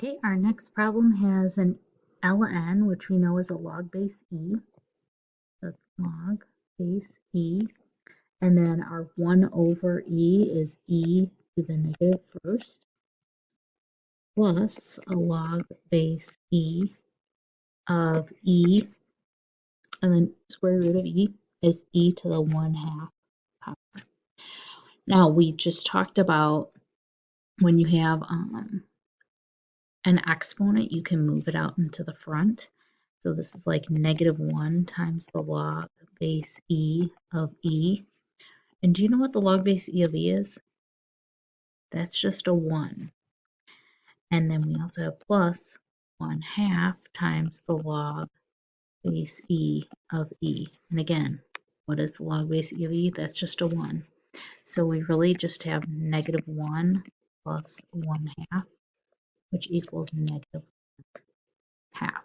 Okay, our next problem has an ln, which we know is a log base e. That's log base e. And then our 1 over e is e to the negative first, plus a log base e of e, and then square root of e is e to the 1/2 power. Now, we just talked about when you have an exponent, you can move it out into the front. So this is like -1 times the log base e of e. And do you know what the log base e of e is? That's just a 1. And then we also have plus 1/2 times the log base e of e. And again, what is the log base e of e? That's just a 1. So we really just have -1 plus 1/2, which equals -1/2.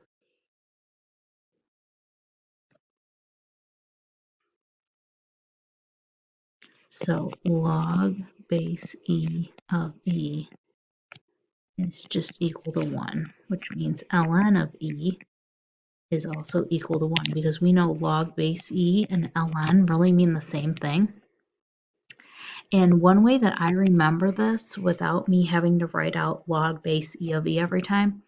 So log base e of e is just equal to 1, which means ln of e is also equal to 1, because we know log base e and ln really mean the same thing. And one way that I remember this without me having to write out log base e of e every time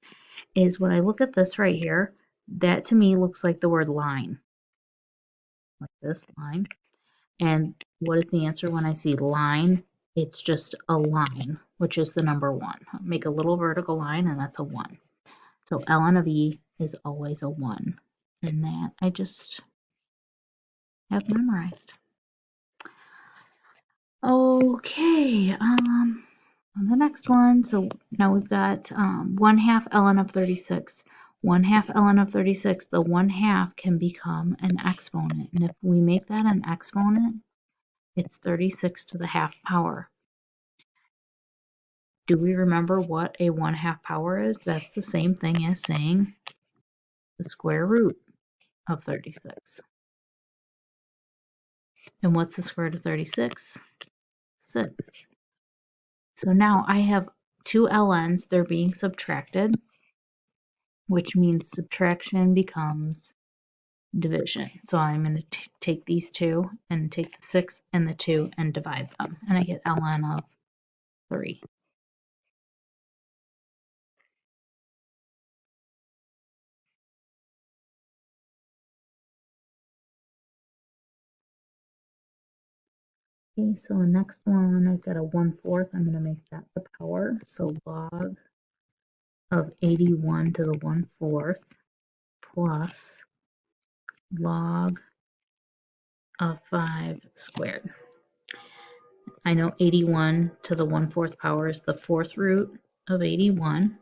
is when I look at this right here, that to me looks like the word line, like this line. And what is the answer when I see line? It's just a line, which is the number 1. Make a little vertical line, and that's a 1. So ln of e is always a 1. And that I just have memorized. Okay, on the next one, so now we've got 1/2 ln of 36. 1/2 ln of 36, the 1/2 can become an exponent. And if we make that an exponent, it's 36 to the 1/2 power. Do we remember what a 1/2 power is? That's the same thing as saying the square root of 36. And what's the square root of 36? 6. So now I have two ln's, they're being subtracted, which means subtraction becomes division. So I'm going to take these two and take the 6 and the 2 and divide them. And I get ln of 3. Okay, so the next one, I've got a 1/4. I'm going to make that the power. So log of 81 to the 1/4 plus log of 5 squared. I know 81 to the 1/4 power is the 4th root of 81,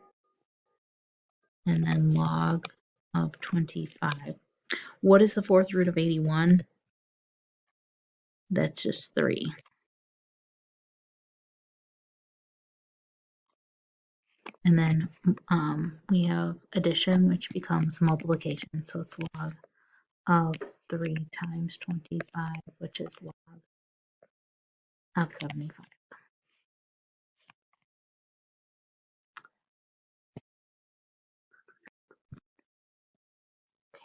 and then log of 25. What is the 4th root of 81? That's just 3. And then we have addition, which becomes multiplication. So it's log of 3 times 25, which is log of 75.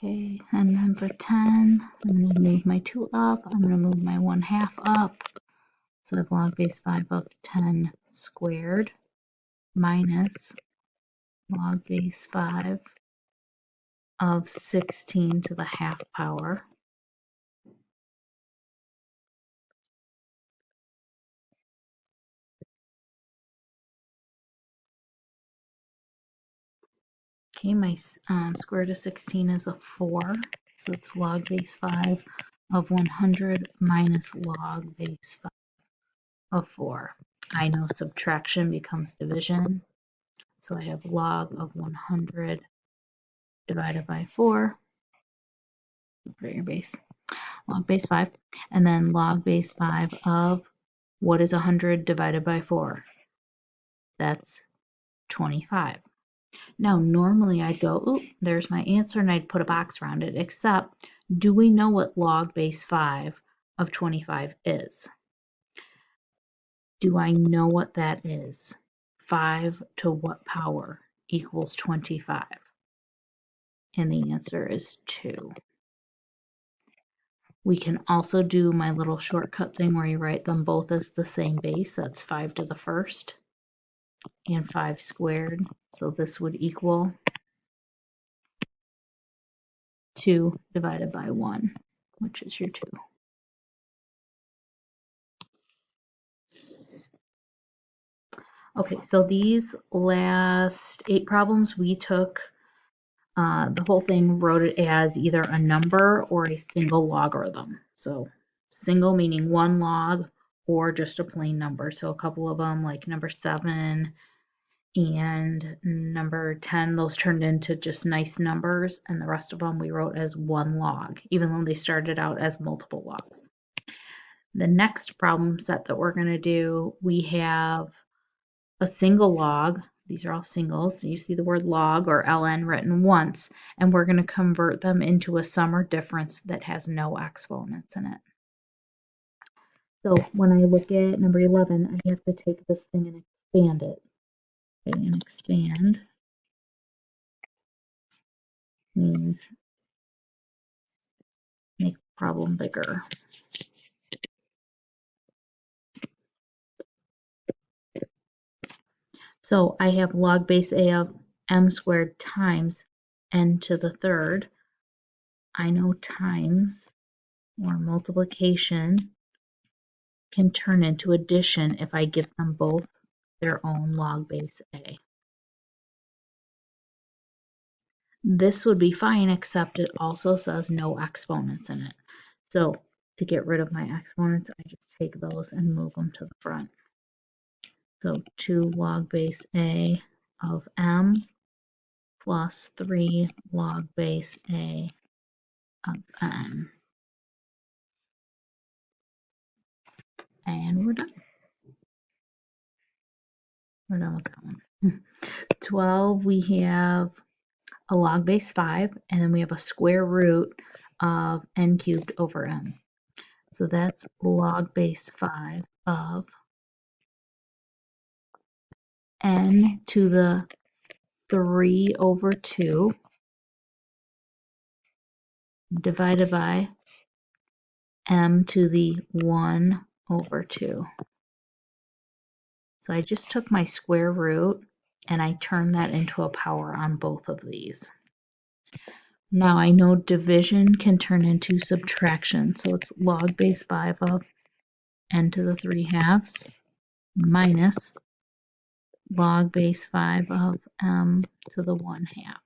Okay, and then for 10, I'm going to move my 2 up. I'm going to move my 1/2 up. So I have log base 5 of 10 squared minus log base 5 of 16 to the 1/2 power. Okay, my square root of 16 is a 4, so it's log base 5 of 100 minus log base 5 of 4. I know subtraction becomes division, so I have log of 100 divided by 4 for your base. Log base 5, and then log base 5 of, what is 100 divided by 4? That's 25. Now, normally I'd go, ooh, there's my answer, and I'd put a box around it, except do we know what log base 5 of 25 is? Do I know what that is? 5 to what power? equals 25? And the answer is 2. We can also do my little shortcut thing where you write them both as the same base. That's 5 to the first and 5 squared. So this would equal 2 divided by 1, which is your 2. Okay, so these last 8 problems we took the whole thing, wrote it as either a number or a single logarithm. So single meaning 1 log or just a plain number. So a couple of them like number 7 and number 10, those turned into just nice numbers, and the rest of them we wrote as 1 log, even though they started out as multiple logs. The next problem set that we're going to do, we have a single log. These are all singles. So you see the word log or ln written once, and we're going to convert them into a sum or difference that has no exponents in it. So when I look at number 11, I have to take this thing and expand it. Okay, and expand means make the problem bigger. So I have log base a of m squared times n to the third. I know times or multiplication can turn into addition if I give them both their own log base a. This would be fine, except it also says no exponents in it. So to get rid of my exponents, I just take those and move them to the front. So 2 log base a of m plus 3 log base a of n. And we're done. We're done with that one. 12, we have a log base 5, and then we have a square root of n cubed over n. So that's log base 5 of n to the 3 over 2 divided by m to the 1 over 2. So I just took my square root and I turned that into a power on both of these. Now I know division can turn into subtraction, so it's log base 5 of n to the 3 halves minus log base 5 of m to the 1 half.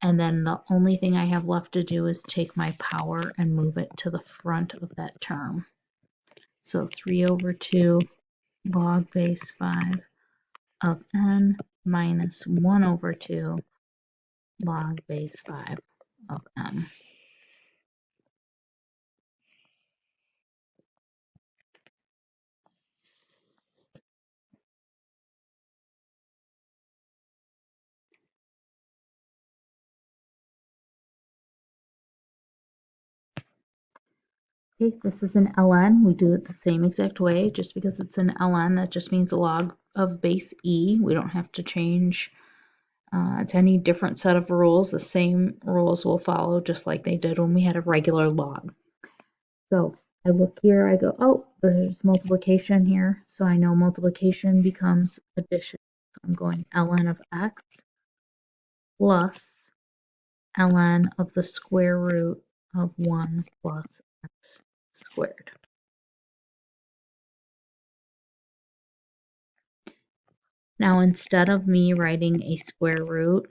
And then the only thing I have left to do is take my power and move it to the front of that term. So 3 over 2 log base 5 of n minus 1 over 2 log base 5 of m. Okay, this is an ln. We do it the same exact way. Just because it's an ln, that just means a log of base e. We don't have to change to any different set of rules. The same rules will follow just like they did when we had a regular log. So I look here, I go, oh, there's multiplication here. So I know multiplication becomes addition. So I'm going ln of x plus ln of the square root of 1 plus x squared. Now instead of me writing a square root,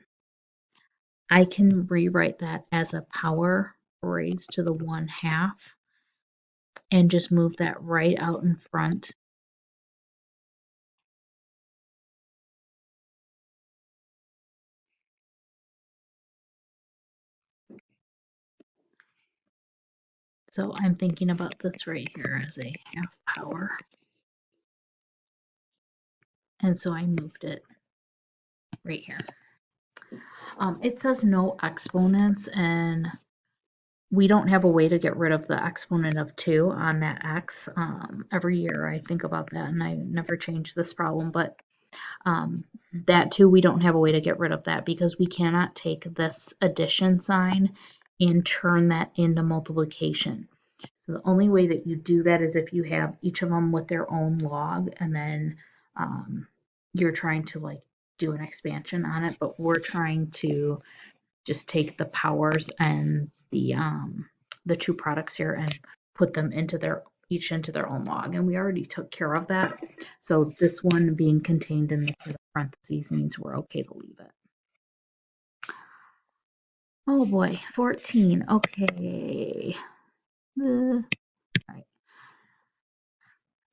I can rewrite that as a power raised to the 1 half and just move that right out in front. So I'm thinking about this right here as a half power. And so I moved it right here. It says no exponents, and we don't have a way to get rid of the exponent of 2 on that x. Every year I think about that, and I never change this problem, but That too, we don't have a way to get rid of that because we cannot take this addition sign and turn that into multiplication. So the only way that you do that is if you have each of them with their own log and then you're trying to like do an expansion on it, but we're trying to just take the powers and the two products here and put them into each into their own log, and we already took care of that. So this one being contained in the parentheses means we're okay to leave it. Oh boy, 14. Okay. All right.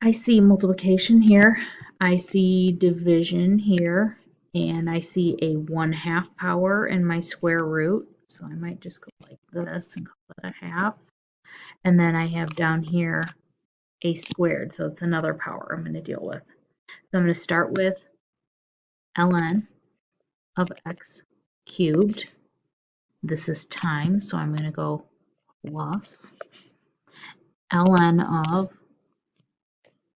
I see multiplication here. I see division here. And I see a 1/2 power in my square root. So I might just go like this and call it a half. And then I have down here a squared. So it's another power I'm going to deal with. So I'm going to start with ln of x cubed. This is times, so I'm going to go plus ln of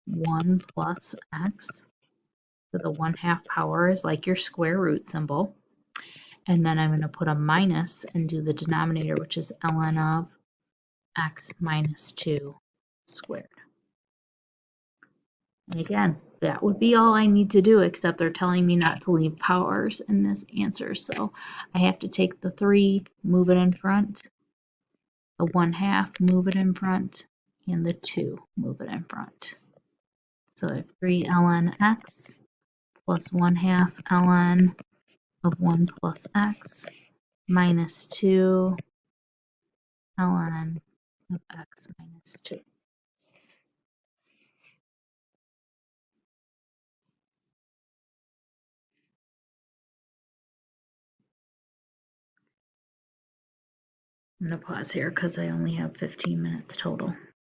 1 plus x. So the 1/2 power is like your square root symbol. And then I'm going to put a minus and do the denominator, which is ln of x minus 2 squared. And again, that would be all I need to do, except they're telling me not to leave powers in this answer. So I have to take the 3, move it in front, the 1/2, move it in front, and the 2, move it in front. So I have 3 ln x plus 1/2 ln of 1 plus x minus 2 ln of x minus 2. I'm going to pause here because I only have 15 minutes total.